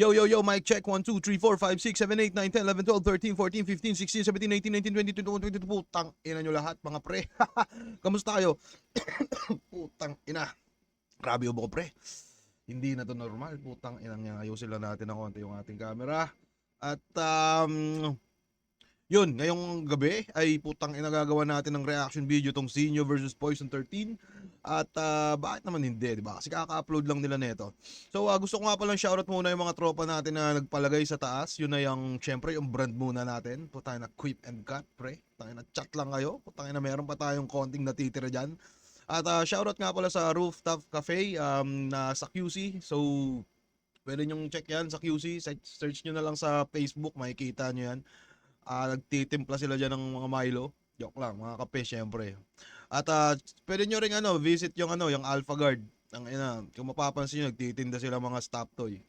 Yo, yo, yo, mic check. 1, 2, 3, 4, 5, 6, 7, 8, 9, 10, 11, 12, 13, 14, 15, 16, 17, 18, 19, 20, 21, 22, putang ina nyo lahat, mga pre. Kamusta kayo? Putang ina. Grabe ubo ko, pre. Hindi na to normal. Putang ina nga. Ayusin lang natin ng konti yung ating camera. At, yun, ngayong gabi ay putang ina gagawa natin ng reaction video tong Sinyo versus Poison 13. At bakit naman hindi, di ba? Kasi kaka-upload lang nila nito. So gusto ko nga palang shoutout muna yung mga tropa natin na nagpalagay sa taas. Yun na yung, syempre, yung brand muna natin. Putang ina, Quip and Cut, pre. Putang ina, chat lang kayo. Putang ina, meron pa tayong konting natitira dyan. At shoutout nga pala sa Rooftop Cafe na sa QC. So, pwede nyong check yan sa QC. Search nyo na lang sa Facebook, makikita nyo yan. Nagtitimpla sila dyan ng mga Milo. Joke lang, mga kape syempre. At pwede nyo ring visit yung yung Alpha Guard. Kung mapapansin nyo, nagtitinda sila mga stop toy.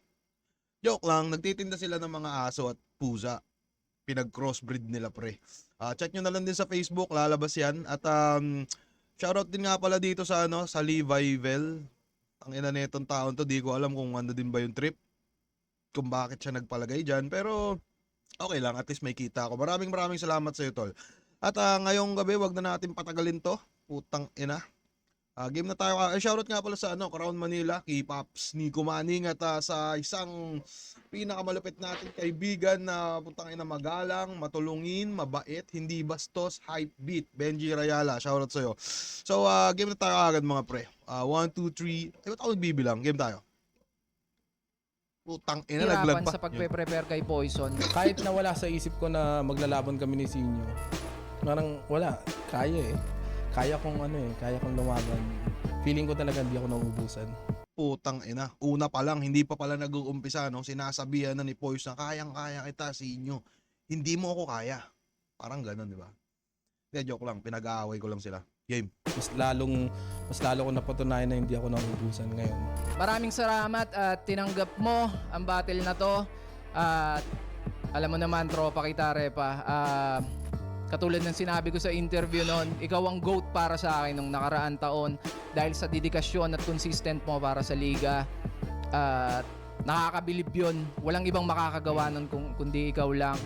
Joke lang, nagtitinda sila ng mga aso at pusa. Pinag-crossbreed nila, pre. Check nyo na lang din sa Facebook, lalabas yan. At shoutout din nga pala dito sa sa Levivel. Ang ina nitong taon to, di ko alam kung ano din ba yung trip. Kung bakit siya nagpalagay dyan, pero okay lang, at least may kita ako. Maraming salamat sa iyo, tol. At ngayong gabi, wag na natin patagalin to. Putang ina. Game na tayo. Shoutout nga pala sa Crown Manila, kay Pops Nico Manning, at sa isang pinakamalupit natin kaibigan na putang ina, magalang, matulungin, mabait, hindi bastos, hype beat, Benji Rayala. Shoutout sa iyo. So, game na tayo agad, mga pre. 1, 2, 3. Ay, ba't ako nagbibilang? Game tayo. Putang ina, naglag pa. Sa pagpe-prepare kay Poison. Kahit na wala sa isip ko na maglalaban kami ni Sinyo, parang wala. Kaya eh. Kaya kong lumaban. Feeling ko talaga hindi ako nauubusan. Putang ina. Una pa lang, hindi pa pala nag-uumpisa, no? Sinasabihan na ni Poison na kayang-kaya kita, Sinyo. Hindi mo ako kaya. Parang ganun, di ba? Hindi, joke lang. Pinag-aaway ko lang sila. Game. Mas lalo ko napatunayan na hindi ako nauubusan ngayon. Maraming salamat at tinanggap mo ang battle na to. At alam mo naman, tropa kita, Repa. Katulad ng sinabi ko sa interview noon, ikaw ang GOAT para sa akin nung nakaraan taon dahil sa dedikasyon at consistent mo para sa liga. At nakakabilib yun. Walang ibang makakagawa nun kundi ikaw lang.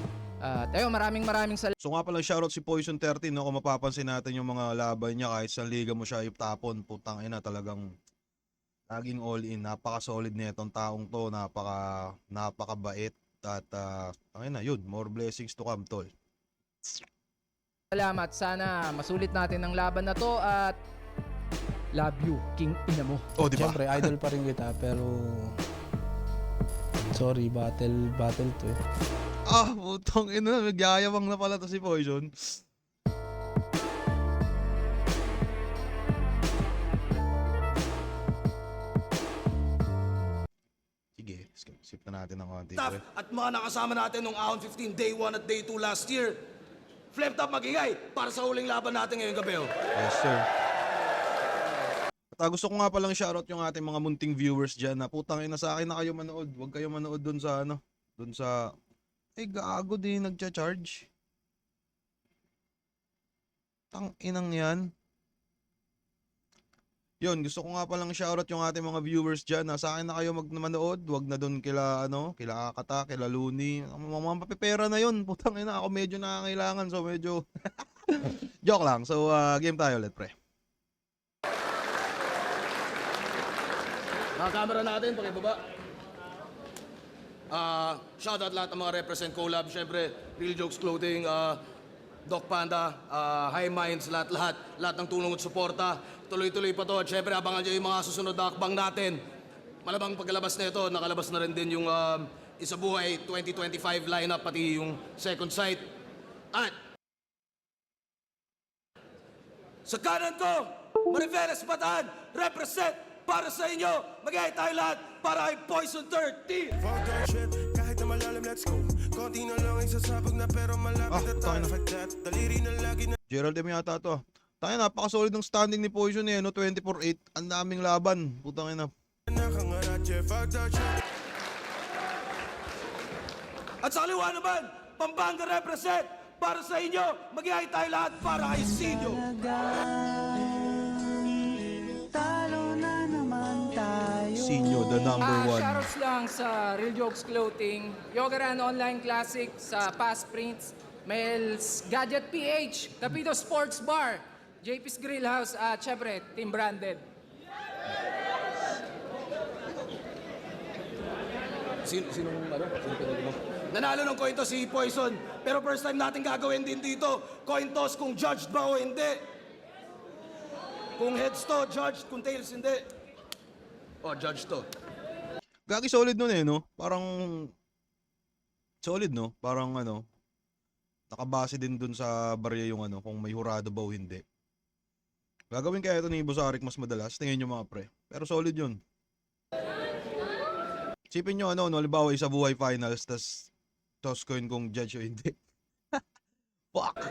Tayo, maraming salamat. So nga pala, shoutout si Poison 13, no? Kung mapapansin natin yung mga laban niya, kahit sa liga mo siya itapon, putang ina, talagang laging all in. Napaka-solid na itong taong to, napakabait. At yun, more blessings to come, tol. Salamat. Sana masulit natin ang laban na to at love you, King Ina mo. Oh, di ba? Siyempre, idol pa rin kita, pero sorry, battle to eh. Putang ina, nagyayabang na pala to si Poison. Sige, skip na natin ng konti. At mga nakasama natin nung Ahon 15, Day 1 at Day 2 last year. Flip top magingay para sa huling laban natin ngayong gabi. Yes, sir. At gusto ko nga palang shoutout yung ating mga munting viewers dyan na putang ina, sa akin na kayo manood. Huwag kayo manood dun sa gago din nagcha-charge. Tang inang yan. Yun, gusto ko nga palang shoutout yung ating mga viewers dyan na sa akin na kayo manood. Huwag na dun kila Akata, kila Looney. Mga papipera na yun. Putang ina, ako medyo nakakailangan. So medyo joke lang. So game tayo ulit, pre. Mga camera natin, pakibaba. Shoutout lahat ng mga represent collab. Siyempre, Real Jokes Clothing, Doc Panda, High Minds, lahat ng tulong at suporta. Tuloy-tuloy pa to. At syempre, abangan nyo yung mga susunod na akbang natin. Malamang pagkalabas na ito, nakalabas na rin din yung Isabuhay 2025 lineup, pati yung second sight. At sa kanan ko, Mariveles Bataan, represent para sa inyo. Mag-iay tayo lahat para kay Poison 13. Kahit na malalim, let's go. Konti na lang isasabog na pero malapit na tayo. Daliri na lagi na. Gerald M yata to. Tayo, napaka-solid ng standing ni Poison eh, no? 24-8. Ang daming laban. Putang ina. At sa kaliwa naman, Pampanga represent para sa inyo. Mag-iay tayo lahat para kay Sinyo. Sinyo the the number one. Shoutouts lang sa Real Jokes Clothing, Yogaran Online Classic, sa Past Prints, Mel's Gadget PH, Capito Sports Bar, JP's Grill House, at syempre, Team Branded. Sinong pinag mo? Nanalo ng coin toss si Poison, pero first time natin gagawin din dito. Coin toss kung judged ba o hindi. Kung heads to, judged. Kung tails, hindi. O, judged to. Gagi solid nun eh, no? Parang solid, no? Parang ano, nakabase din dun sa barya yung ano, kung may hurado ba o hindi. Gagawin kaya ito ni Bosarik mas madalas, tingin nyo mga pre. Pero solid yun. Sipin nyo ano, no, halimbawa isa buhay finals, tas toss coin kung judge o hindi. Fuck!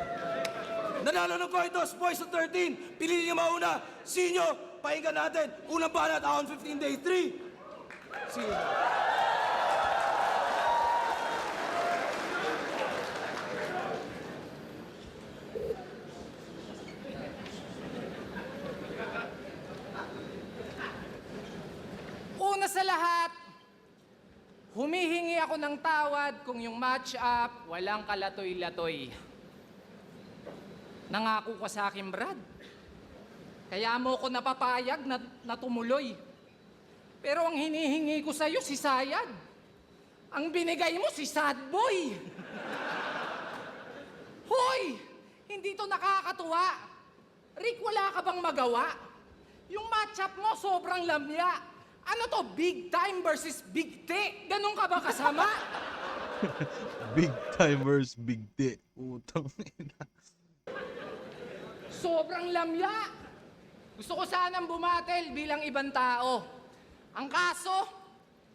Nanalo ng coin toss, Poison 13. Piliin niyo mauna. Sinyo, pakinggan natin. Unang banat, on 15 day 3. Sinyo. Una sa lahat, humihingi ako ng tawad kung yung match-up walang kalatoy-latoy. Nangako ka sa akin, Brad. Kaya mo ko napapayag na tumuloy. Pero ang hinihingi ko sa'yo, si Sayad. Ang binigay mo, si Sad Boy. Hoy! Hindi to nakakatuwa. Rick, wala ka bang magawa? Yung match-up mo, sobrang lamya. Ano to, big time versus big T? Ganun ka ba kasama? Big timers, big D. Utang ina. Sobrang lamya. Gusto ko sanang bumatel bilang ibang tao. Ang kaso,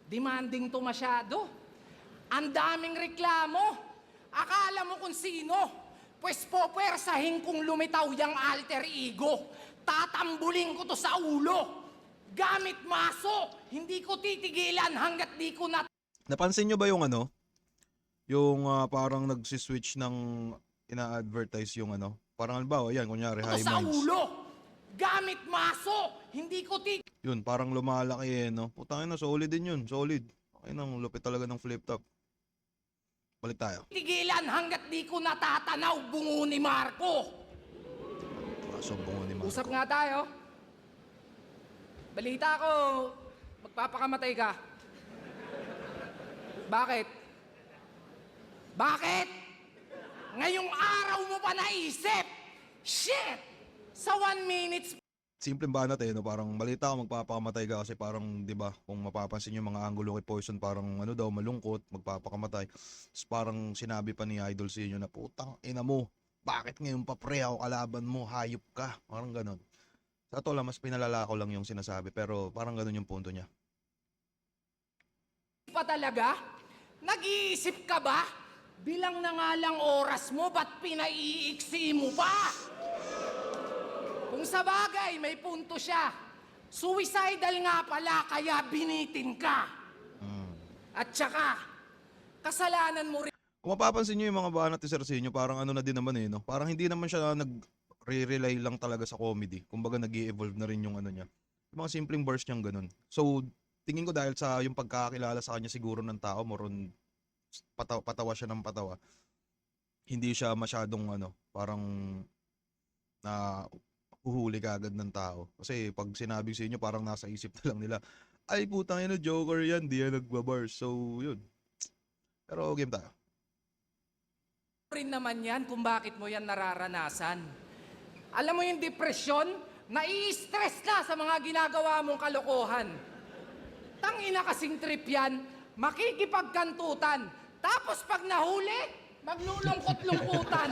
demanding to masyado. Ang daming reklamo. Akala mo kung sino. Pwes popwersahin kung lumitaw yung alter ego. Tatambulin ko to sa ulo. Gamit maso. Hindi ko titigilan hanggat di ko na... Napansin nyo ba yung ano? Yung parang nagsiswitch ng ina-advertise yung ano? Parang halimbawa, yan, kunyari, to high sa minds. ulo. Gamit maso. Hindi ko Yun, parang lumalaki eh, no? Putangin na, solid din yun, solid. Ay nang lupit talaga ng flip top. Balik tayo. titigilan hanggat di ko natatanaw bungo ni Marco. Kaso bungo ni Marco. Usap nga tayo. Balita ko, magpapakamatay ka. Bakit? Bakit? Ngayong araw mo pa naisip? Shit! Sa 1 minute Simpleng banat eh, no? Parang balita ko magpapakamatay ka kasi parang, di ba, kung mapapansin yung mga angulo kay Poison, parang ano daw, malungkot, magpapakamatay. Tapos parang sinabi pa ni Idol sa inyo na, putang ina mo, bakit ngayon pa pre ako kalaban mo, hayop ka. Parang ganon. Sa to lang, mas pinalala ko lang yung sinasabi, pero parang ganon yung punto niya. pa talaga? Nag-iisip ka ba? Bilang na nga lang oras mo, ba't pinaiiksi mo pa? Kung sa bagay, may punto siya. Suicidal nga pala, kaya binitin ka. At saka, kasalanan mo rin. Kung mapapansin nyo yung mga banat ni Sir Sinyo, parang ano na din naman eh, no? Parang hindi naman siya nag-rely lang talaga sa comedy. Kumbaga nag-i-evolve na rin yung ano niya. Yung mga simpleng verse niyang ganun. So, tingin ko dahil sa yung pagkakakilala sa kanya siguro ng tao, moron patawa siya ng patawa. Hindi siya masyadong ano, parang na huhuli ka agad ng tao. Kasi pag sinabi sa inyo, parang nasa isip na lang nila, ay putang ina, joker yan, di yan nagbabars. So, yun. Pero game tayo. Rin naman yan kung bakit mo yan nararanasan. Alam mo yung depresyon, nai-stress ka sa mga ginagawa mong kalokohan. Tangina kasing trip yan, makikipagkantutan. Tapos pag nahuli, maglulungkot-lungkutan.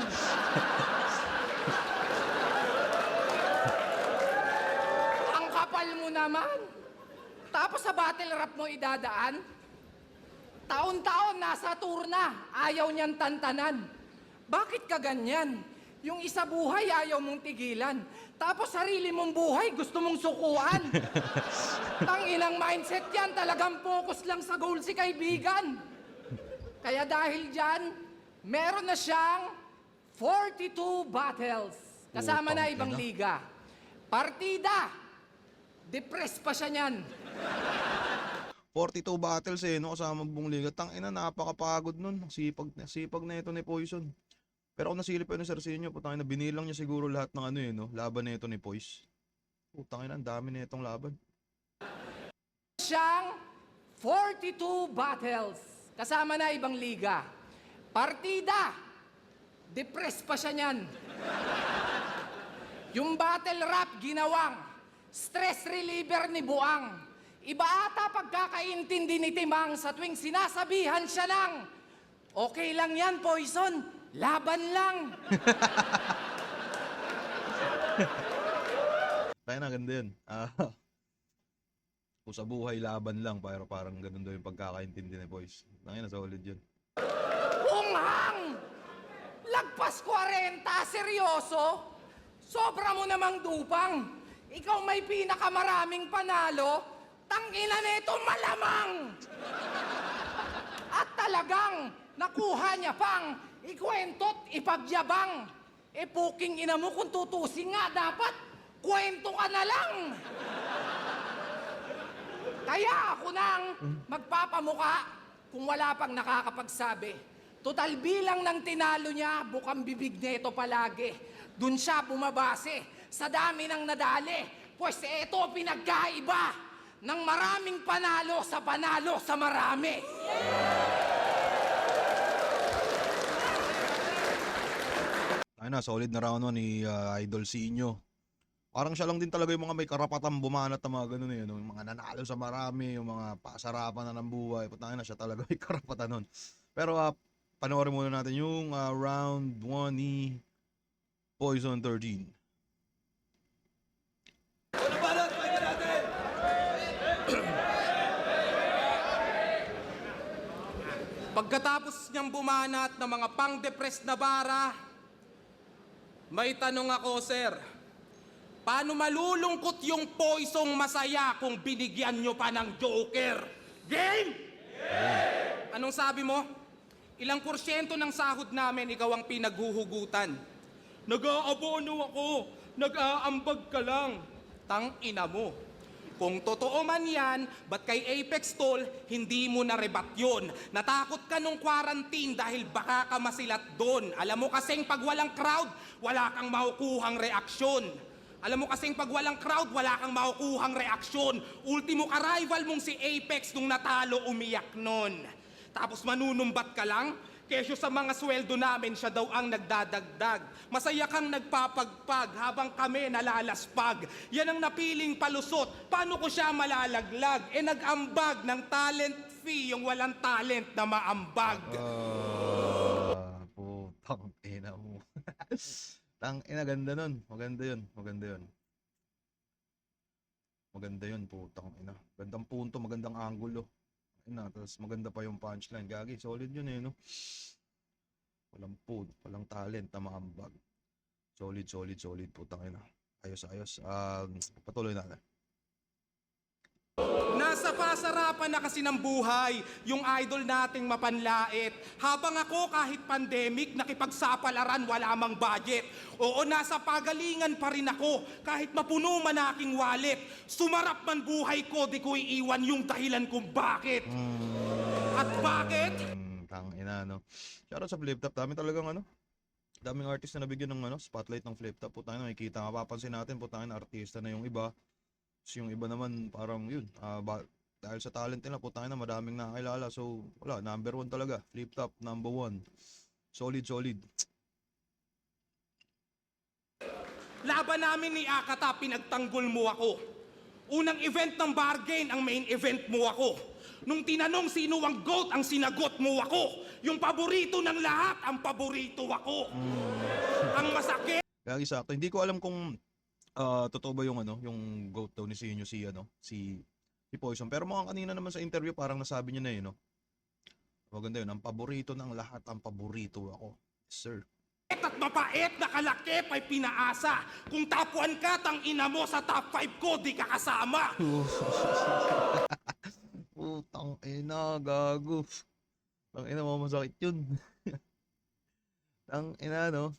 Ang kapal mo naman. Tapos sa battle rap mo idadaan, taon-taon nasa tour na, ayaw niyan tantanan. Bakit ka ganyan? Yung isa buhay ayaw mong tigilan. Tapos sarili mong buhay gusto mong sukuan. Tanginang mindset yan, talagang focus lang sa goal si kaibigan. Kaya dahil dyan, meron na siyang 42 battles. Kasama na ibang liga. Partida. Depressed pa siya niyan. 42 battles eh, no, kasama buong liga. Tangina, napakapagod nun. Sipag na ito ni Poison. Pero kung nasilip pa yun ni Serginho, putangina, binilang niya siguro lahat ng ano eh, no, laban na ito ni Poise. Putangina, ang dami na itong laban. Siyang 42 battles. Kasama na ibang liga. Partida. Depressed pa siya niyan. Yung battle rap ginawang stress reliever ni Buang. Iba ata pagkakaintindi ni Timang sa tuwing sinasabihan siya ng okay lang yan, Poison. Laban lang. Tayo na, ganda yun. Kung sa buhay, laban lang. Pero parang ganun daw yung pagkakaintindi ni Poise. Tangina, solid yun. Unghang! Lagpas 40, seryoso? Sobra mo namang dupang. Ikaw may pinakamaraming panalo. Tangina nito malamang! At talagang nakuha niya pang ikwento't ipagyabang. E puking ina mo kung tutusin nga dapat, kwento ka na lang. Kaya ako nang magpapamuka kung wala pang nakakapagsabi. Total bilang ng tinalo niya, bukang bibig nito palagi. Dun siya bumabase sa dami ng nadali. Pues ito pinagkaiba ng maraming panalo sa marami. Ay na, solid na round 1 ni Idol Sinyo. Parang siya lang din talaga yung mga may karapatang bumanat na mga ganun eh. Yung mga nanalo sa marami, yung mga pasarapan na ng buhay. Putangin na, siya talaga may karapatan nun. Pero panoorin muna natin yung round 1 ni Poison 13. Pagkatapos niyang bumanat ng mga pang-depressed na bara, may tanong ako, sir. Paano malulungkot yung Poisong masaya kung binigyan nyo pa ng Joker? Game? Anong sabi mo? Ilang porsyento ng sahod namin ikaw ang pinaghuhugutan? Nag-aabono ako. Nag-aambag ka lang. Tang-ina mo. Kung totoo man yan, ba't kay Apex Tol, hindi mo na-rebat yun? Natakot ka nung quarantine dahil baka ka masilat doon. Alam mo kasing pag walang crowd, wala kang makukuhang reaksyon. Alam mo kasing pag walang crowd, wala kang makukuhang reaksyon. Ultimo ka-rival mong si Apex nung natalo, umiyak nun. Tapos manunumbat ka lang? Kesyo sa mga sweldo namin, siya daw ang nagdadagdag. Masaya kang nagpapagpag habang kami nalalaspag. Yan ang napiling palusot. Paano ko siya malalaglag? Nag-ambag ng talent fee yung walang talent na maambag. Putang ina mo. Tang ina, ganda nun. Maganda yun. Maganda yun, putang ina. Gandang punto, magandang angulo. Tapos maganda pa yung punchline. Gagi, solid yun eh, no? Walang talent na maambag. Solid, putang ina. Ayos. Patuloy natin. Nasa pasarapan na kasi ng buhay, yung idol nating mapanlait. Habang ako kahit pandemic, nakipagsapalaran, wala mang budget. Oo, nasa pagalingan pa rin ako, kahit mapuno man aking wallet. Sumarap man buhay ko, di ko iiwan yung dahilan kung bakit. At bakit? Tangina, no? Shoutout sa Flip Top. Daming artist na nabigyan ng spotlight ng Flip Top. Putangin, nakikita. Mapapansin natin, putangin, artista na yung iba. Yung iba naman parang yun, dahil sa talent nila, putangin na madaming nakakilala. So wala, number 1 talaga. Flip Top, number 1. Solid. Laban namin ni Akata, pinagtanggol mo ako. Unang event ng bargain, ang main event mo ako. Nung tinanong sino ang GOAT, ang sinagot mo ako. Yung paborito ng lahat, ang paborito ako. Ang masakit. Kaya sakto. Hindi ko alam kung totoo ba yung yung GOAT daw ni Sinyo si Poison. Pero mukhang kanina naman sa interview parang nasabi niya na no. Maganda yun. Ang paborito ng lahat, ang paborito ako. Yes, sir. At mapait na kalakip ay pinaasa. Kung top 1 ka, tang ina mo sa top 5 ko, di ka kasama. Putang ina, gago. Tang ina mo, masakit yun. Tang ina, no?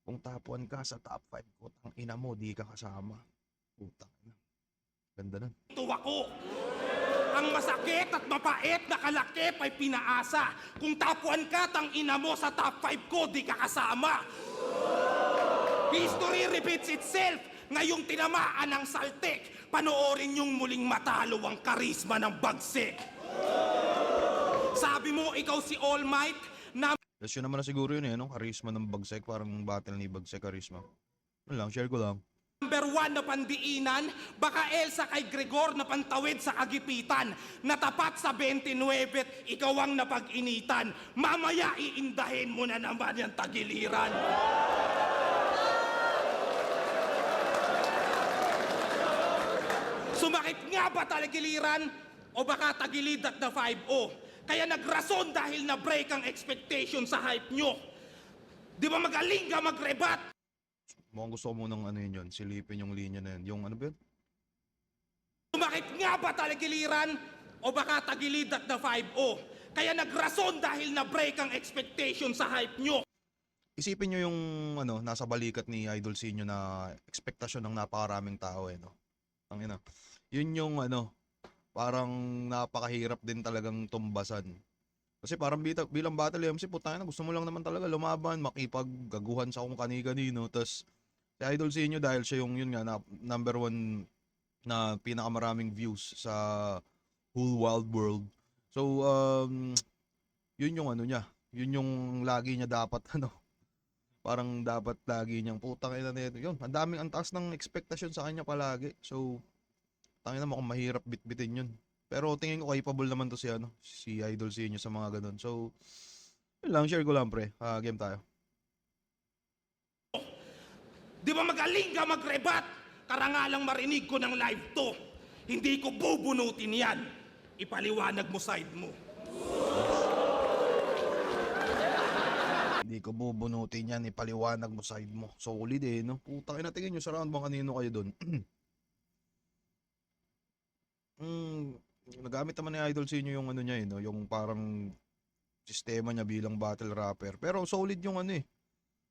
Kung top 1 ka sa top 5 ko, tang ina mo, di ka kasama. Putang ina. Ganda nun. Ito ako. Ang masakit at mapait na kalakip ay pinaasa. Kung top 1 ka, tang ina mo sa top 5 ko, di ka kasama. History repeats itself. Ngayong tinamaan ng saltik, panoorin yung muling matalo ang karisma ng bagsik. Sabi mo, ikaw si All Might, na Tapos yun naman na siguro yun eh, no? Charisma ng Bagsek, parang battle ni Bagsek Charisma. Yun lang, share ko lang. number 1 na pandiinan, baka Elsa kay Gregor na pantawid sa kagipitan, natapat sa 29 at ikaw ang napag-initan. Mamaya iindahin mo na naman yung tagiliran. Sumakit nga ba tagiliran o baka tagilid at na 5-0? Kaya nagrason dahil na-break ang expectation sa hype nyo. Di ba magaling ka magrebat? Mukhang gusto ko munang ano yun, silipin yung linya na yun. Yung ano ba yun? Sumakit nga ba tagiliran o baka tagilid at na 5-0? Kaya nagrason dahil na-break ang expectation sa hype nyo. Isipin nyo yung ano, nasa balikat ni Idol Sinyo na ekspektasyon ng napakaraming tao eh, no? Ang ina. Yun yung ano, parang napakahirap din talagang tumbasan. Kasi parang bilang battle MC, putang na, gusto mo lang naman talaga lumaban, makipaggaguhan sa kung kani-kanino. Tapos si Idol Sinyo dahil siya yung yun nga, number 1 na pinakamaraming views sa whole wild world. So, yun yung ano niya, yun yung lagi niya dapat ano, parang dapat lagi niyang putang ina nito. Yun, ang taas ng expectation sa kanya palagi. So, tangina mo kung mahirap bitbitin yun. Pero tingin ko capable naman to si Idol Sinyo sa mga ganun. So, yun lang, share ko lang pre. Game tayo. Di ba magaling ka magrebat? Karangalang marinig ko ng live to. Hindi ko bubunutin yan. Ipaliwanag mo side mo. Hindi ko bubunutin yan, ipaliwanag mo side mo. Solid eh, no? Putang ina, tingin nyo sa round bang kanino kayo doon? Nagamit naman ni Idol Sinyo yung ano niya eh, no? Yung parang sistema niya bilang battle rapper. Pero solid yung ano eh.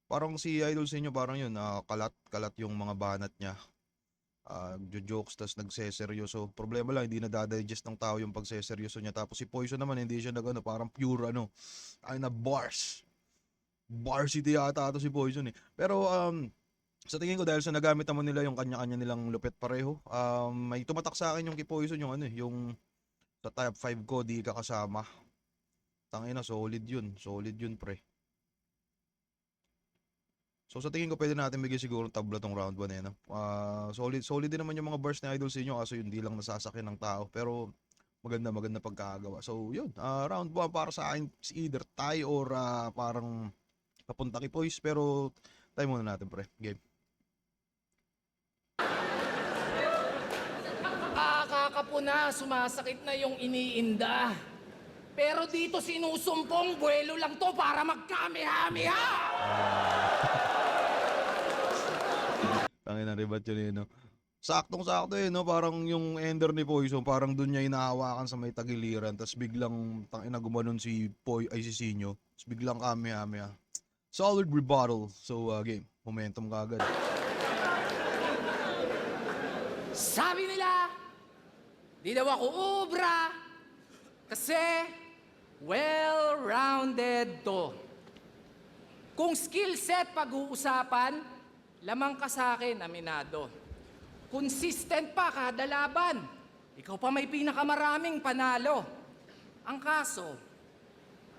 Parang si Idol Sinyo parang yun, kalat yung mga banat niya. Jokes tas nagseseryoso. Problema lang, hindi nadadigest ng tao yung pagseseryoso niya. Tapos si Poison naman, hindi siya nagano, parang pure ano, ay na bars. Varsity yata ito si Poison eh. Pero sa tingin ko dahil sa nagamit naman nila yung kanya-kanya nilang lupit pareho, may tumatak sa akin yung kay Poison yung ano eh, yung sa top 5 ko di ka kasama. Tangina, solid yun pre. So sa tingin ko pwede natin bigyan siguro ng tabla tong round 1 eh, no? Solid din naman yung mga bars ni Idol Sinyo kaso yun di lang nasasakyan ng tao pero maganda pagkakagawa. So yun, round 1 para sa akin either tie or parang papunta kay Poise pero tayo muna natin pre. Game. Kakapuna, sumasakit na yung iniinda. Pero dito sinusumpong, buwelo lang to para magkami-hami-ha! Tangin na rebat yun eh, no? Saktong-sakto eh, no? Parang yung ender ni Poison, parang dun niya inahawakan sa may tagiliran, tapos biglang, tangina gumanon si Sinyo, tapos biglang kami-hami. Solid rebuttal. So, game. Momentum kagad. Sabi nila, di daw ako ubra, kasi well-rounded to. Kung skill set pag-uusapan, lamang ka sa akin, aminado. Consistent pa kada laban. Ikaw pa may pinakamaraming panalo. Ang kaso,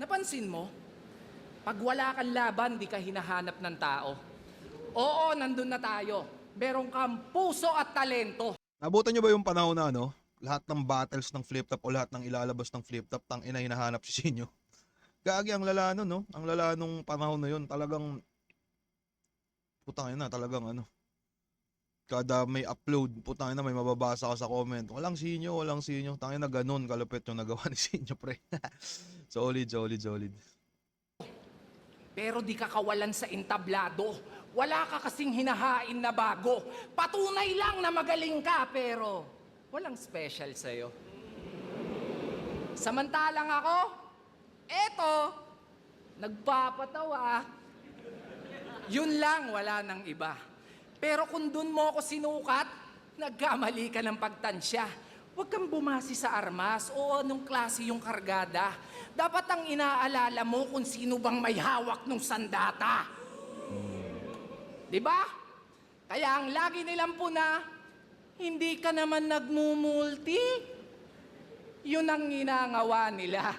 napansin mo, pag wala kang laban, di ka hinahanap ng tao. Oo, nandun na tayo. Meron kang puso at talento. Nabutan nyo ba yung panahon na ano? Lahat ng battles ng flip-top o lahat ng ilalabas ng flip-top, tang ina hinahanap si Sinyo. Gagi, ang lala nun, no? Ang lala nung panahon na yun, talagang putang ina, talagang ano. Kada may upload, putang ina, may mababasa ka sa comment. Walang Sinyo. Tangin na ganun, kalupit yung nagawa ni Sinyo, pre. Solid. Pero di ka kawalan sa entablado. Wala ka kasing hinahain na bago. Patunay lang na magaling ka, pero walang special sa'yo. Samantalang ako, eto, nagpapatawa. Yun lang, wala nang iba. Pero kung dun mo ako sinukat, nagkamali ka ng pagtansya. Huwag kang bumasi sa armas o anong klase yung kargada. Dapat ang inaalala mo kung sino bang may hawak ng sandata. Di ba? Kaya ang lagi nilang puna, hindi ka naman nagmumulti. Yun ang ginangawa nila.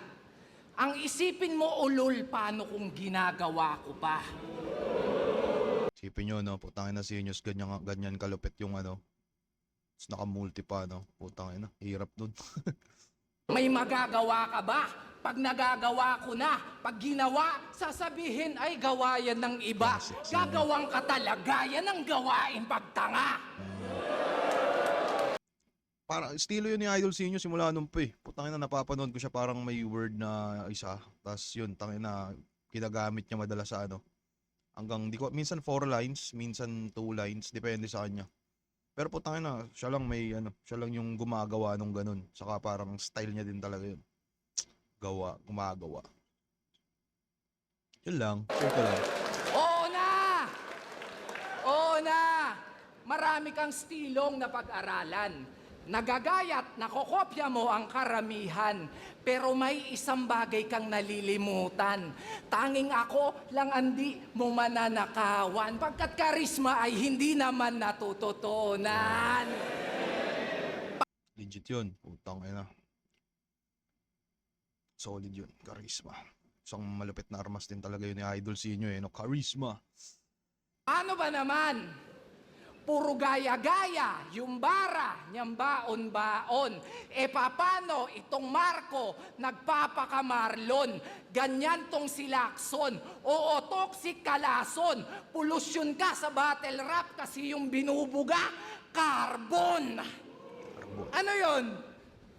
Ang isipin mo, ulol, paano kung ginagawa ko pa? Isipin nyo, no? Putangin na Seniors, ganyan kalupit yung ano. Tapos nakamulti pa, no? Putangin na, hirap dun. May magagawa ka ba? Pag nagagawa ko na, pag ginawa, sasabihin ay gawa yan ng iba. Classic senior. Gagawang ka talaga, yan ang gawain pagtanga. Para estilo yun ni Idol Senior simula nung pa eh. Putangin na napapanood ko siya parang may word na isa. Tapos yun, tangin na ginagamit niya madalas sa ano. Hanggang, di ko, minsan 4 lines, minsan 2 lines, depende sa kanya. Pero putangin na, siya lang may ano, siya lang yung gumagawa nung ganun. Saka parang style niya din talaga yun. Gumagawa. Yun lang, share ko lang. Oo na! Oo na! Marami kang stilong na pag-aralan. Nagagayat, nakokopya mo ang karamihan. Pero may isang bagay kang nalilimutan. Tanging ako lang andi mo mananakawan. Pagkat karisma ay hindi naman natututunan. Legit yun, putangin na. Solid yun, charisma. Isang malupit na armas din talaga yun ni Idol Senior eh, no? Charisma. Ano ba naman? Puro gaya-gaya, yung bara, niyang baon-baon. E papano itong Marco nagpapakamarlon? Ganyan tong si Lacson. Oo, toxic kalason. Polusyon ka sa battle rap kasi yung binubuga, carbon. Ano yon?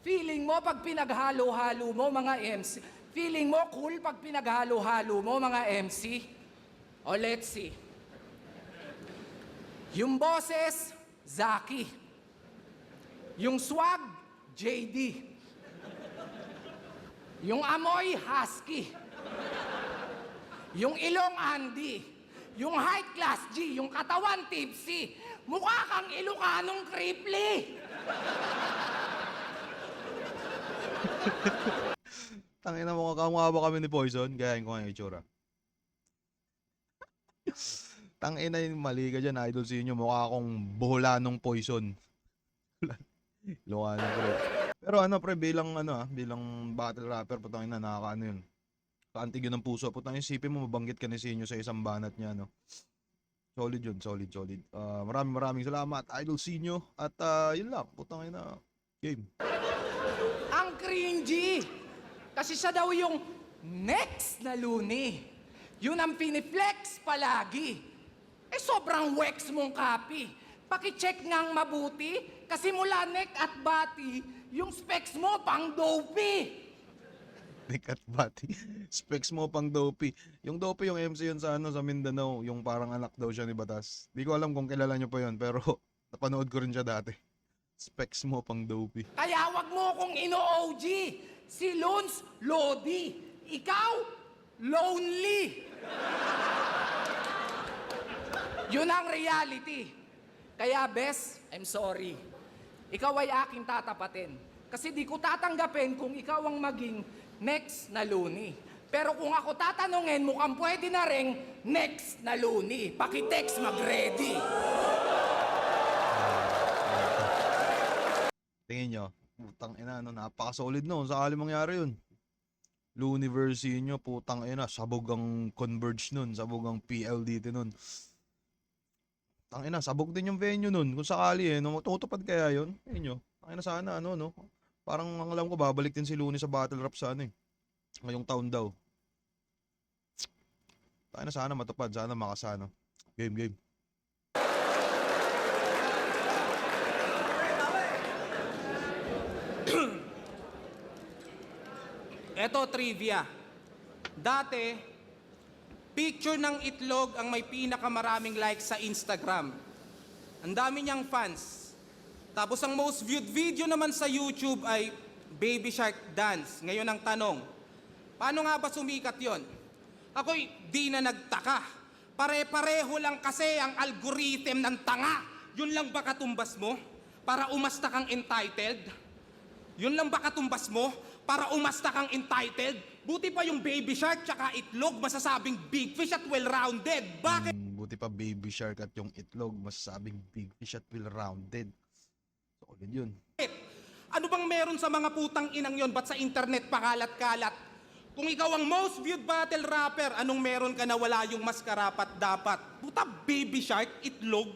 Feeling mo pag pinaghalo-halo mo mga MC? Feeling mo cool pag pinaghalo-halo mo mga MC? O let's see. Yung boses, Zaki. Yung swag, JD. Yung amoy, Husky. Yung ilong, Andy. Yung height class, G. Yung katawan, Tipsy. Mukha kang Ilocanong Cripply. Tangina mo, kamukha ba kami ni Poison? Gayahin ko nga yung itsura. Tangina yung mali ka dyan, Idol Senior. Mukha akong buhulanong Poison. Luka na pre. Pero ano pre, bilang battle rapper, putangin na, nakakaano yun. Kaantig yun ng puso. Putangin, isipin mo, mabanggit ka ni Senior sa isang banat niya, no? Solid yun, solid. Maraming salamat, Idol Senior. At yun lang, putangin na, game. Ang cringy. Kasi siya daw yung next na Looney. Yun ang piniflex palagi. Eh sobrang wex mong copy. Pakicheck ngang mabuti kasi mula neck at body, yung specs mo pang dopey. Neck at body. Specs mo pang dopey. Yung dopey, yung MC yun sa sa Mindanao. Yung parang anak daw siya ni Batas. Di ko alam kung kilala nyo pa yun, pero napanood ko rin siya dati. Specs mo pang dopey. Kaya wag mo kong ino-OG. Si Lons, Lodi. Ikaw, lonely. Yun ang reality. Kaya, Bes, I'm sorry. Ikaw ay aking tatapatin. Kasi di ko tatanggapin kung ikaw ang maging next na Looney. Pero kung ako tatanungin, mukhang pwede na rin next na Looney. Pakitext, mag-ready. Tingin nyo, putang ina, no, napaka-solid no. Sakali mangyari yun. Looniverse nyo, putang ina, sabog ang Converge nun, sabog ang PLDT nun. Tangina, sabog din yung venue nun. Kung sakali no, tutupad kaya yun. Tingin nyo, tangina sana, no. Parang ang alam ko, babalik din si Looney sa battle rap sa ngayong taon daw. Tangina, sana matupad, sana makasano. Game. Eto trivia. Dati, picture ng itlog ang may pinakamaraming likes sa Instagram. Ang dami niyang fans. Tapos ang most viewed video naman sa YouTube ay Baby Shark Dance. Ngayon ang tanong, paano nga ba sumikat yon? Ako'y di na nagtaka. Pare-pareho lang kasi ang algorithm ng tanga. Yun lang ba katumbas mo? Para umasta kang entitled? Yun lang ba katumbas mo? Para umasta kang entitled? Buti pa yung baby shark tsaka itlog masasabing big fish at well-rounded. Bakit? Buti pa baby shark at yung itlog, masasabing big fish at well-rounded. Solid yun. Ano bang meron sa mga putang inang yon? Ba't sa internet pakalat-kalat? Kung ikaw ang most viewed battle rapper, anong meron ka na wala yung mas karapat dapat? Puta, baby shark, itlog?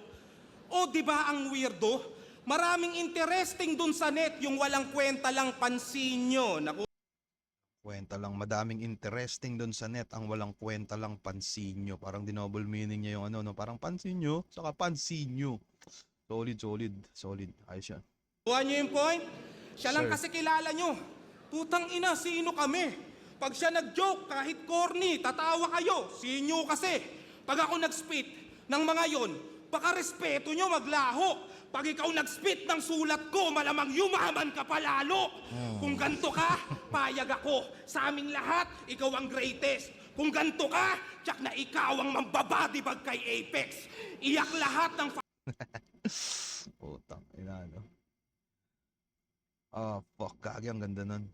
O di ba ang weirdo? Maraming interesting dun sa net, yung walang kwenta lang pansin nyo. Naku, Kwenta lang, madaming interesting doon sa net, ang walang kwenta lang pansin nyo. Parang dinoble meaning niya yung ano, no? Parang pansin nyo, saka pansin nyo. Solid. Ayos yan. kuha nyo yung point? Siya lang Sir. kasi kilala nyo. Putang ina, sino kami? Pag siya nag-joke, kahit corny, tatawa kayo. Sinyo kasi. Pag ako nag-spit ng mga yon, baka respeto nyo maglaho. Pag ikaw nag-spit ng sulat ko, malamang yumaman ka palalo. Kung ganto ka, payag ako. Sa aming lahat, ikaw ang greatest. Kung ganto ka, tsak na ikaw ang mambabadibag kay Apex. Iyak lahat ng Putang ina, no? Fuck, gagi, ang ganda nun.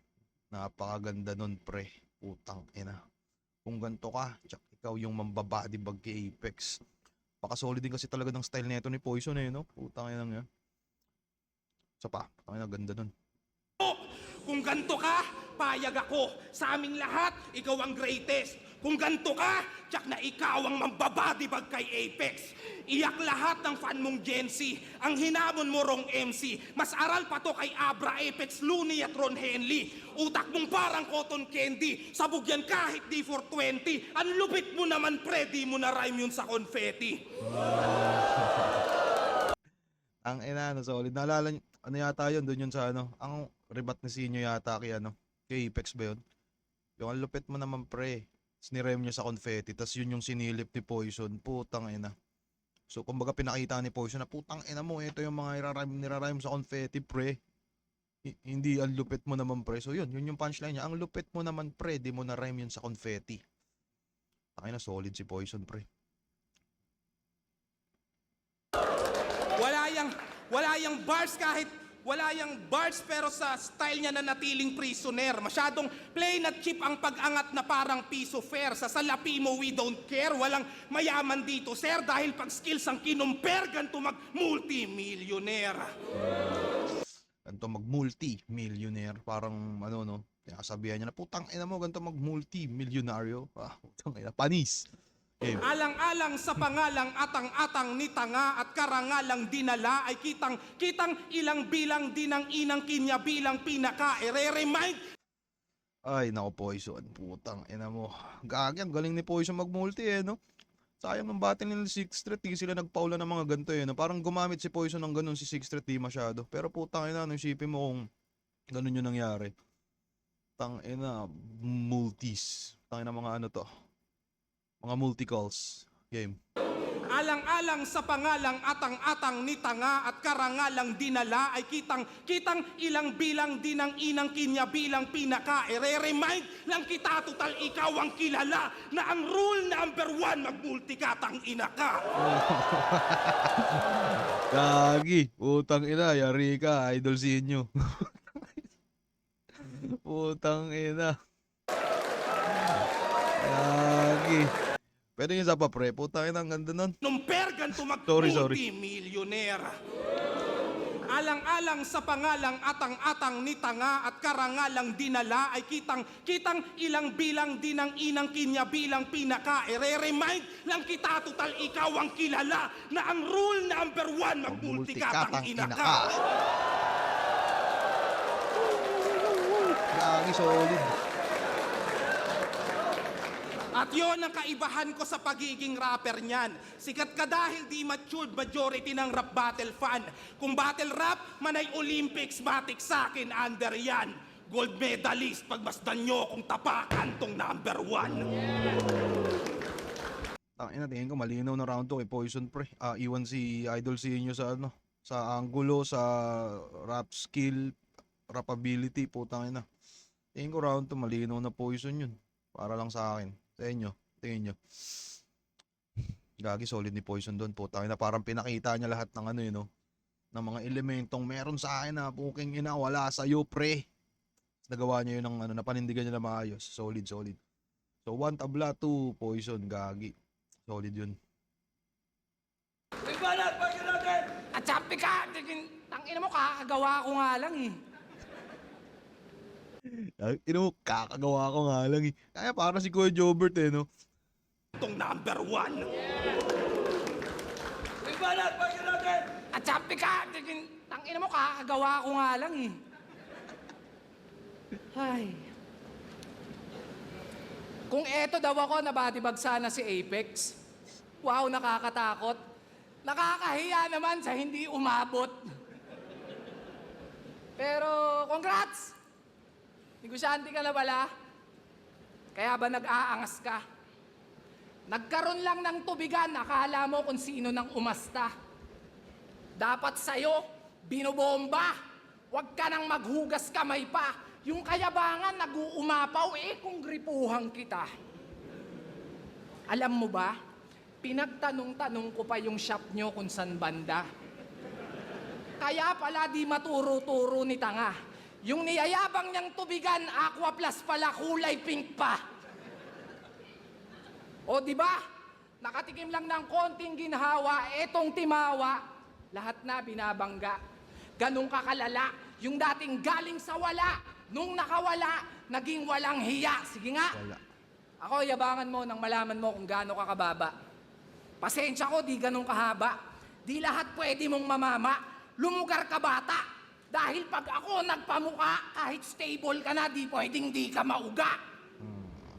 Napakaganda nun, pre. Putang ina. Kung ganto ka, tsak ikaw yung mambabadibag kay Apex. Solid din kasi talaga ng style nito ni Poison eh, no? Putang ina nga. Isa pa, putang ina, ganda nun. Kung ganto ka, payag ako. Sa aming lahat, ikaw ang greatest. Kung ganto ka, tsak na ikaw ang mambabadibag kay Apex. Iyak lahat ng fan mong Gen Z. Ang hinamon mo rong MC. Mas aral pa to kay Abra, Apex, Looney at Ron Henley. Utak mong parang cotton candy. Sabog yan kahit di 420. Ang lupit mo naman, pre, di mo na rhyme yun sa confetti. Ang ina, no, solid. Naalala niyo, ano yata yun, doon yun sa ano, ang rebat ni Sinyo yata kay ano, kay Apex ba yun? Yung ang lupit mo naman, pre. Sinirem niya sa confetti, tas yun yung sinilip ni Poison. Putang ina. So, kumbaga pinakita ni Poison na putang ina mo, ito yung mga nirarhyme sa confetti, pre. Hindi ang lupit mo naman, pre. So, yun yung punchline niya. Ang lupit mo naman, pre, di mo na rhyme yun sa confetti. Takay na, solid si Poison, pre. Wala yang bars kahit wala yang bars pero sa style niya na natiling prisoner. Masyadong plain at cheap ang pag-angat na parang piso fair. Sa salapi mo we don't care. Walang mayaman dito sir dahil pag skills ang kinumpare ganito mag-multi-millionaire. Ganito mag-multi-millionaire. Parang ano, no? Kaya sabihan niya na putang ina mo, ganito mag-multi-millionaryo. Putang ina, panis. Game. Alang-alang sa pangalang atang-atang ni tanga at karangalang dinala ay kitang ilang bilang dinang inang kinya bilang pinaka ere-remind. Ay, nako Poison. Putang ina mo. Gagi, ang galing ni Poison mag-multi eh, no? Sayang ng battle nila 6 Street, di sila nagpaula ng mga ganito eh, no? Parang gumamit si Poison ng ganun si 6 Street, di masyado. Pero putang ina, no, isipin mo kung ganun yung nangyari. Tang ina, multis. Tang ina mga ano to. Mga multi-calls. Game. Alang-alang sa pangalang atang-atang ni tanga at karangalang dinala ay kitang ilang bilang dinang inang kinya bilang pinaka ere-remind lang kita total ikaw ang kilala na ang rule number 1 mag-multi ka tang ina ka. Gagi. Putang ina, yari ka. Idol si inyo. Putang ina. Gagi. Pwede yung isa pa, pre. Putang ina, ang ganda nun. Numper ganito Sorry. mag-multi-millionaire. Alang-alang sa pangalang atang-atang ni tanga at karangalang dinala ay kitang ilang bilang dinang inang kinya bilang pinaka ere-remind lang kita total ikaw ang kilala na ang rule number 1 mag-multi ka tang ina ka. Gagi, solid. At yon ang kaibahan ko sa pagiging rapper niyan. Sikat ka dahil di matured majority ng rap battle fan. Kung battle rap, manay Olympics, matik sa akin, under yan. Gold medalist, pagmasdan nyo kung tapakan tong number 1. Tangina, tingin ko malinaw na round 2 kay Poison, pre. Iwan si Idol si inyo sa ano, sa angulo, sa rap skill, rap ability, putang ina. Tingin ko round 2 malinaw na Poison yun. Para lang sa akin. Sa inyo, tingin nyo. Gagi, solid ni Poison doon. Putang ina, parang pinakita niya lahat ng ano yun, no? ng mga elementong meron sa akin na puking ina, wala sa'yo, pre. Nagawa niya yun ng ano, napanindigan niya na maayos. Solid, solid. So, 1 tabla, 2 poison, gagi. Solid yun. At sabi ka, tangina mo, kakagawa ko nga lang eh. Kakagawa ko nga lang eh. Kaya para si Kuya Jobert eh, no? Itong number 1. At sabi ka, tangina mo, kakagawa ko nga lang eh. Ay. Kung eto daw ako, nabatibag sana si Apex. Wow, nakakatakot. Nakakahiya naman sa hindi umabot. Pero, congrats! Negosyante ka na pala. Kaya ba nag-aangas ka? Nagkaroon lang ng tubigan, akala mo kung sino nang umasta. Dapat sa'yo, binobomba. Huwag ka nang maghugas kamay pa. Yung kayabangan, nag-uumapaw, kung gripuhan kita. Alam mo ba, pinagtanong-tanong ko pa yung shop nyo kung saan banda. Kaya pala di maturo-turo ni tanga. Yung niyayabang niyang tubigan, Aqua Plus pala, kulay pink pa. O di ba? Nakatikim lang ng konting ginhawa, etong timawa, lahat na binabangga. Ganong kakalala, yung dating galing sa wala, nung nakawala, naging walang hiya. Sige nga. Wala. Ako, yabangan mo nang malaman mo kung gaano ka kababa. Pasensya ko, di ganun kahaba. Di lahat pwede mong mamama. Lumugar ka bata. Dahil pag ako nagpamuka, kahit stable ka na, di pwedeng di ka mauga.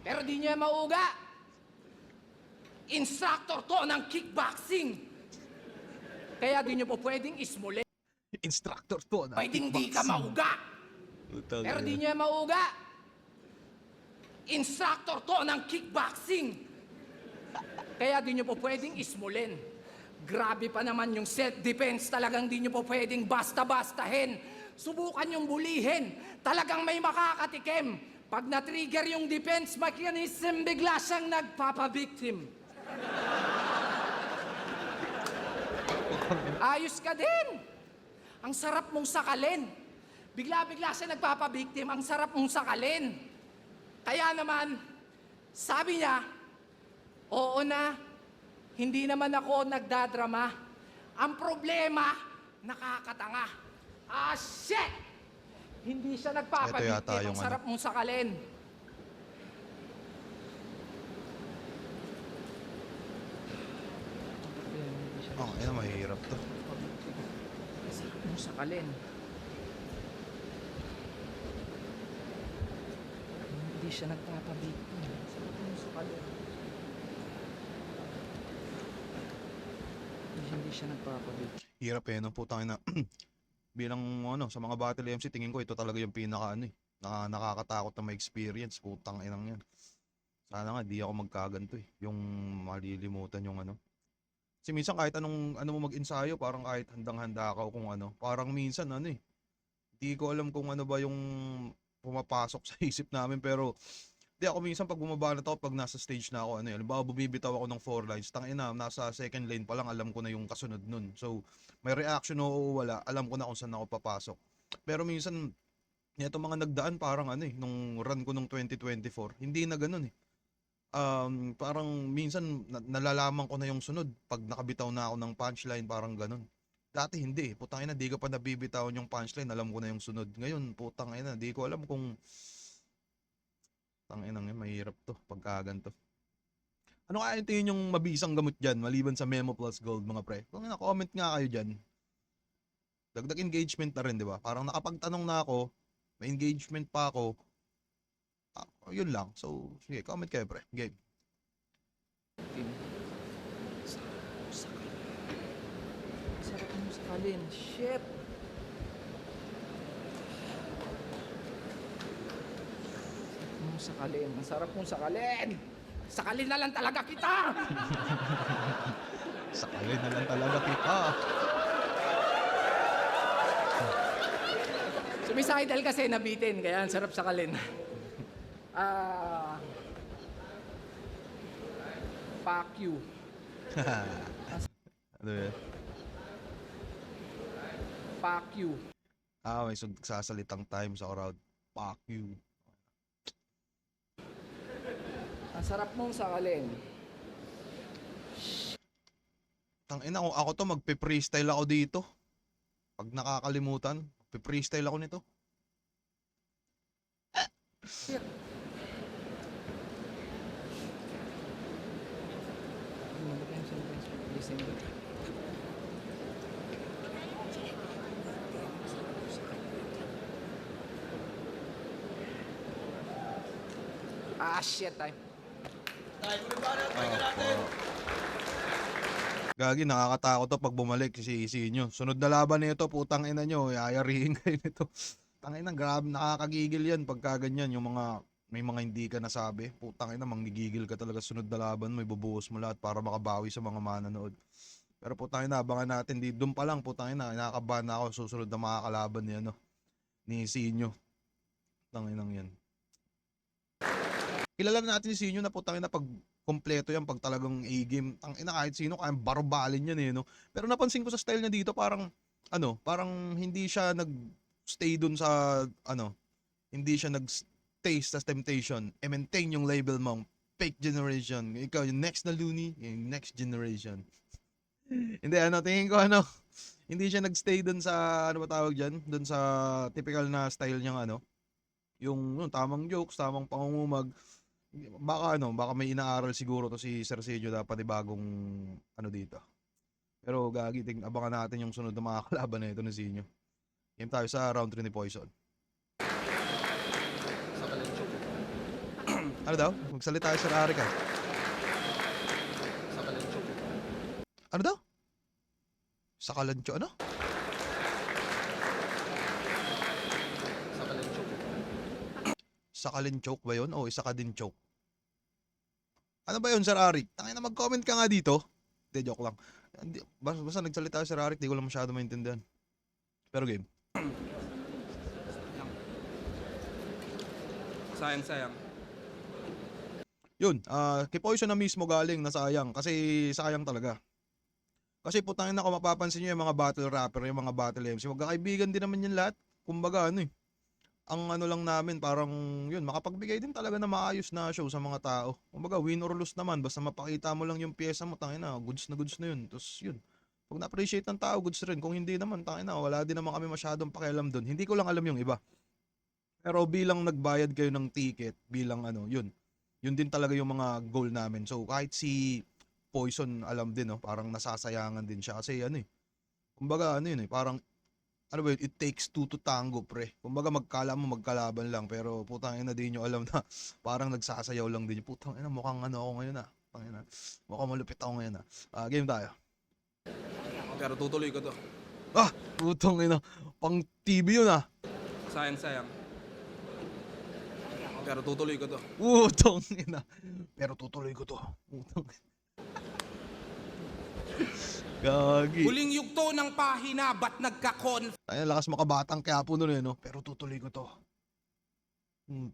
Pero di niya mauga. Instructor to ng kickboxing. Kaya di niyo po pwedeng ismuli. Instructor to na. Pwedeng di ka mauga. Pero di niya mauga. Instructor to ng kickboxing. Kaya di niyo po pwedeng ismulin. Grabe pa naman yung self-defense. Talagang di niyo po pwedeng basta-bastahin. Subukan yung bulihin. Talagang may makakatikim. Pag na-trigger yung defense mechanism, bigla siyang nagpapabiktim. Ayos ka din. Ang sarap mong sakalin. Bigla-bigla siya nagpapabiktim. Ang sarap mong sakalin. Kaya naman, sabi niya, oo na, hindi naman ako nagdadrama. Ang problema, nakakatanga. Ah, shit! Hindi siya Ito nagpapabiktim. yata yung Ang sarap mong sakalin. Oh, ayun, mahirap to. Ang sarap mong sakalin. Hindi siya nagpapabiktim. Ang sarap mong sakalin. Hindi siya nagpapabiktim. Hirap eh, no? Putang ina. Bilang ano, sa mga battle MC, tingin ko ito talaga yung pinaka ano eh. Nakakatakot na may experience. Putang inang yan. Sana nga, di ako magkaganto eh. Yung malilimutan yung ano. Kasi minsan kahit anong ano mo mag-ensayo, parang kahit handang-handa ka o kung ano. Parang minsan ano eh. Di ko alam kung ano ba yung pumapasok sa isip namin. Pero di ako minsan pag bumaba na to, pag nasa stage na ako, ano yun. Halimbawa bumibitaw ako ng 4 lines. Tangina, nasa second lane pa lang, alam ko na yung kasunod nun. So, may reaction o wala, alam ko na kung saan ako papasok. Pero minsan, ito mga nagdaan parang ano eh, nung run ko nung 2024, hindi na ganun eh. Parang minsan nalalaman ko na yung sunod pag nakabitaw na ako ng punchline, parang ganun. Dati hindi, putang ina, di ko pa nabibitawan yung punchline, alam ko na yung sunod. Ngayon, putang ina, di ko alam kung tangina nga, mahirap to pagka ganito. Ano kaya yung tingin yung mabisang gamot dyan maliban sa Memo Plus Gold, mga pre? Kung na-comment nga kayo dyan, dagdag engagement na rin, di ba? Parang nakapagtanong na ako, may engagement pa ako. Yun lang. So, sige, comment kayo, pre. Game. Sarap mong sakalin. Shit! Sarap mong sakalin. Ang sarap mong sakalin! Sakalin na lang talaga kita! Sakalin na lang talaga kita. Sumicidal kasi nabitin, kaya ang sarap sakalin. Fuck you. Ano yun? fuck you. May sasalitang time sa crowd. Fuck you. Ang sarap mong sakalin. Tangina, kung ako to, magpe-freestyle ako dito. Pag nakakalimutan, magpe-freestyle ako nito. Ah, shit, time. Gagi, nakakatakot to pag bumalik si Sinyo. Sunod na laban nito, putang ina nyo, yayarihin kayo nito. Tangina, grabe, nakakagigil yan pagka ganyan, yung mga, may mga hindi ka nasabi. Putang ina, manggigigil ka talaga sunod na laban, may bubuhos mo lahat para makabawi sa mga mananood. Pero putang ina, abangan natin, doon pa lang, putang ina, nakakabahan na ako susunod na makakalaban ni, ni Sinyo. Putang inang yan. Kilala na natin si Sinyo na putang ina pag kompleto yan, pag talagang A-game, ang ina kahit sino, kayang barobalin yan no? Pero napansin ko sa style niya dito, parang, parang hindi siya nag-stay dun sa, hindi siya nag-stay sa temptation, maintain yung label mo, fake generation, ikaw yung next na Looney, yung next generation. Hindi, tingin ko, hindi siya nag-stay dun sa, ano ba tawag dyan, dun sa typical na style niyang, yung tamang jokes, tamang pangungumag. Baka may inaaral siguro to si Sir Sergio na panibagong dito. Pero gagi, abangan natin yung sunod na mga kalaban na ito ni Sinyo. Game tayo sa round 3 ni Poison. Ano daw? Magsalita tayo Sir Arika. Ano daw? Sa kalancho, ano? Sa kalinchoke ba yun? O isa ka din choke? Ano ba yun, Sir Arik? Tangina, mag-comment ka nga dito. Hindi, joke lang. Basta nagsalita si Sir Arik, di ko lang masyado maintindihan. Pero game. Sayang. Yun, kay Poison na mismo galing na sayang. Kasi sayang talaga. Kasi putangin na kung mapapansin nyo yung mga battle rapper, yung mga battle MC, magkakaibigan din naman yung lahat. Kumbaga ang lang namin parang yun, makapagbigay din talaga na maayos na show sa mga tao. Kumbaga win or lose naman, basta mapakita mo lang yung pyesa mo, tangina, goods na yun. Tapos yun, pag na-appreciate ng tao, goods rin. Kung hindi naman, tangina, wala din naman kami masyadong pakialam dun. Hindi ko lang alam yung iba. Pero bilang nagbayad kayo ng ticket, bilang yun din talaga yung mga goal namin. So kahit si Poison alam din, parang nasasayangan din siya kasi kumbaga parang it takes two to tango, pre. Kumbaga magkalaban lang, pero putang ina din nyo alam na parang nagsasayaw lang din. Putang ina, mukhang ako ngayon Putang mukhang malupit ako ngayon game tayo. Pero tutuloy ko to. Putang ina, pang TV yun Sayang. Pero tutuloy ko to. Putang ina, pero tutuloy ko to. Putang Gagi. Huling yugto ng pahina, ba't nagka-con? Ay, lakas makabatang kaya po nun pero tutuloy ko to.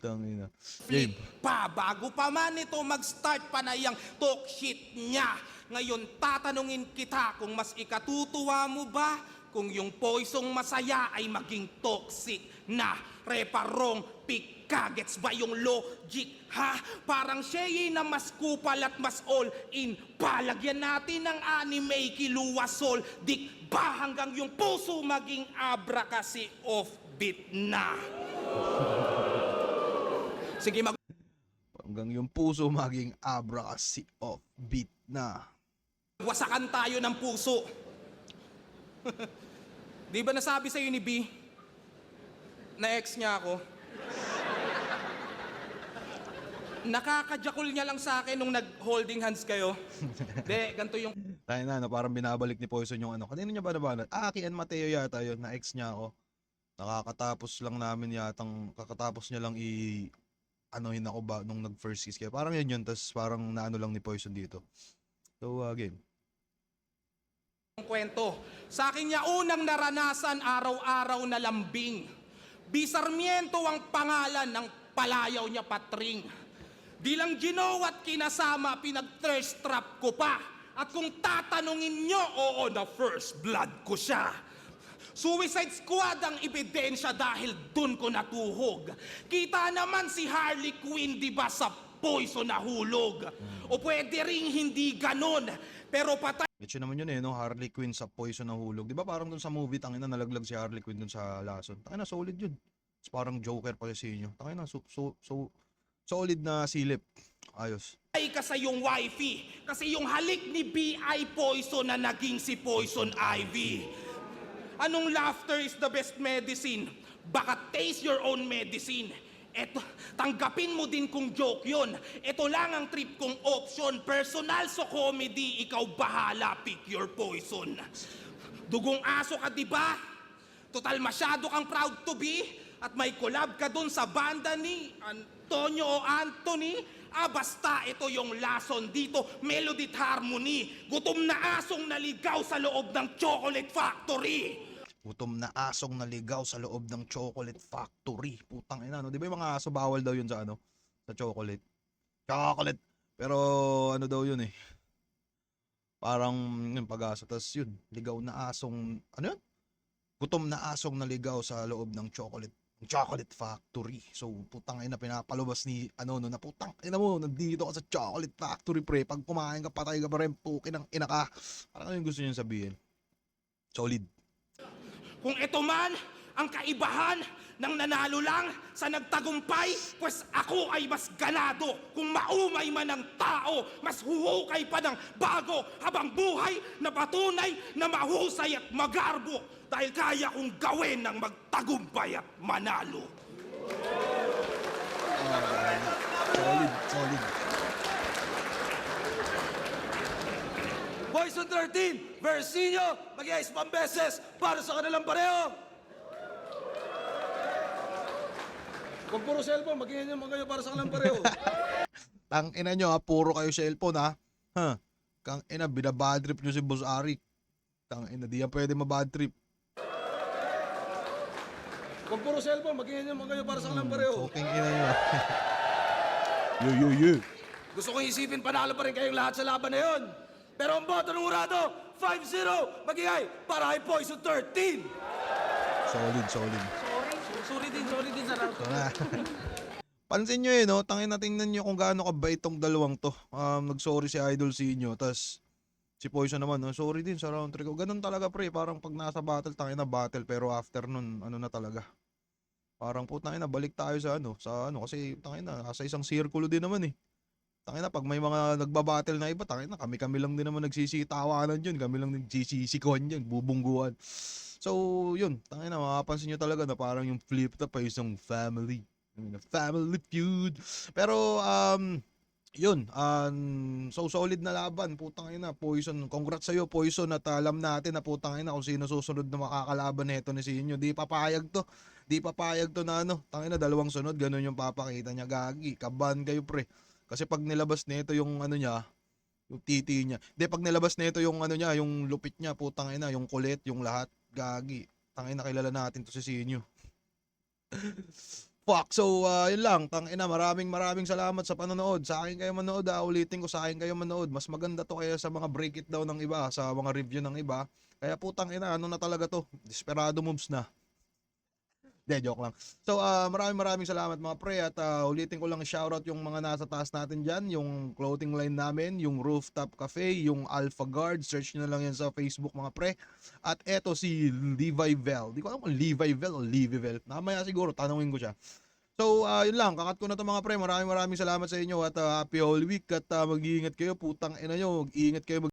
Tangina. Game. Bago pa man ito mag-start panayang talk shit niya. Ngayon tatanungin kita kung mas ikatutuwa mo ba kung yung Poisong masaya ay maging toxic na reparong gets ba yung logic, ha? Parang siya na mas kupal at mas all-in. Palagyan natin ng anime kiluwasol. Dik ba hanggang yung puso maging abra kasi off-beat na? Sige, Hanggang yung puso maging abra kasi off-beat na. wasakan tayo ng puso. Di ba nasabi sa'yo ni B na ex niya ako? Nakakajakol niya lang sa akin nung nag-holding hands kayo. De, ganito yung... Tayo na, parang binabalik ni Poison yung Kanino niya ba nabanat? Kian Mateo yata yun, na ex niya ako. Kakatapos niya lang anuhin ako ba nung nag-first kiss. Kaya parang yun, tas parang naano lang ni Poison dito. So, game. Kwento. Sa akin niya unang naranasan araw-araw na lambing. Bisarmiento ang pangalan ng palayaw niya patring. Di lang Gino at kinasama, pinag-thirst trap ko pa. At kung tatanungin nyo, oo, na first blood ko siya. Suicide Squad ang ebidensya dahil dun ko natuhog. Kita naman si Harley Quinn, di ba, sa Poison nahulog. O pwede ring hindi ganon, pero patay Medyo naman yun no? Harley Quinn sa Poison na hulog. Di ba parang dun sa movie, tangina nalaglag si Harley Quinn dun sa lason. Tangina, solid yun. It's parang Joker pala sa inyo. Tangina, solid na silip. Ayos. ka sa iyong wifey. Kasi yung halik ni B.I. Poison na naging si Poison Ivy. Anong laughter is the best medicine? Baka taste your own medicine. Eto, tanggapin mo din kung joke yon. Ito lang ang trip kong option. Personal so comedy, ikaw bahala, pick your poison. Dugong aso ka, di ba? Total masyado kang proud to be. At may collab ka dun sa banda ni Antonio o Anthony. Basta ito yung lason dito, melody at harmony. Gutom na asong naligaw sa loob ng chocolate factory. Gutom na asong naligaw sa loob ng chocolate factory. Putang ina, no? Di ba yung mga aso bawal daw yun sa ano? Sa chocolate. Chocolate. Pero ano daw yun eh. Parang yung pag-aso. Tapos yun, ligaw na asong, ano yun? Gutom na asong naligaw sa loob ng chocolate factory. So, putang ina, pinapalabas ni, ano, no, na putang ina mo, nandito ka sa chocolate factory, pre. Pag kumain ka, patay ka pa rin, pukin ang ina ka. Parang ano yung gusto niyo sabihin? Solid. Kung ito man ang kaibahan ng nanalo lang sa nagtagumpay, pues ako ay mas ganado. Kung maumay man ang tao, mas huhukay pa ng bago habang buhay na patunay na mahusay at magarbo dahil kaya kong gawin ng magtagumpay at manalo. Solid. Poison 13, Versinio, mag-iayos pang beses para sa kanilang pareho. Huwag puro cellphone, mag-iayos naman kayo para sa kanilang pareho. Tang ina nyo ha, puro kayo cellphone ha. Ha? Kang ina, binabad trip nyo si Boss Arik. Tang ina, di yan pwede mabad trip. Huwag puro cellphone, mag-iayos naman kayo para sa kanilang pareho. Fucking ina nyo ha. Yo. Gusto kong isipin, panalo pa rin kayong lahat sa laban na yun. Pero ang boto ng Urado, 5-0, mag-iay para kay Poison 13. Solid. Sorry din sa round. Pansin nyo no? Tangin na tingnan nyo kung gaano kabait tong dalawang to. Nag-sorry si Idol Sinyo, tas si Poison naman, no? Sorry din sa round 3 ko. Ganun talaga pre, parang pag nasa battle, tangin na battle, pero after nun, ano na talaga. Parang putangin na, balik tayo sa ano, kasi tangin na, nasa isang sirkulo din naman eh. Tangin na, pag may mga nagbabattle na iba, tangin na, kami lang din naman nagsisitawanan yun, kami lang nagsisisikuan yun, bubungguan. So, yun, tangin na, makapansin nyo talaga na parang yung flip top ay isang family. I mean, a family feud. Pero, yun, so solid na laban, putang ina, Poison. Congrats sa'yo, Poison, at alam natin na putang ina kung sino susunod na makakalaban nito ni Sinyo. Di papayag to na ano, tangina, dalawang sunod, ganun yung papakita niya, gagi, kaban kayo pre. Kasi pag nilabas nito yung ano niya, yung titi niya. Pag nilabas nito yung ano niya, yung lupit niya, putang ina, yung kulit, yung lahat, gagi. Tangina, kilala natin to si Sinyo. Fuck, so yun lang, tangina, maraming salamat sa panonood. Sa akin kayo manood, ulitin ko, sa akin kayo manood. Mas maganda to kaya sa mga break it down ng iba, sa mga review ng iba. Kaya putang ina, ano na talaga to? Desperado moves na. Joke lang. So, maraming salamat mga pre, at ulitin ko lang shoutout yung mga nasa taas natin dyan, yung clothing line namin, yung Rooftop Cafe, yung Alpha Guard, search nyo na lang yan sa Facebook mga pre. At eto si Levi Vel. Di ko alam kung Levi Vel o Levi Vel. Namaya siguro, tanungin ko siya. So, yun lang, kakat ko na to mga pre. Maraming salamat sa inyo at happy Holy Week at mag-iingat kayo, putang ina nyo, mag-iingat kayo.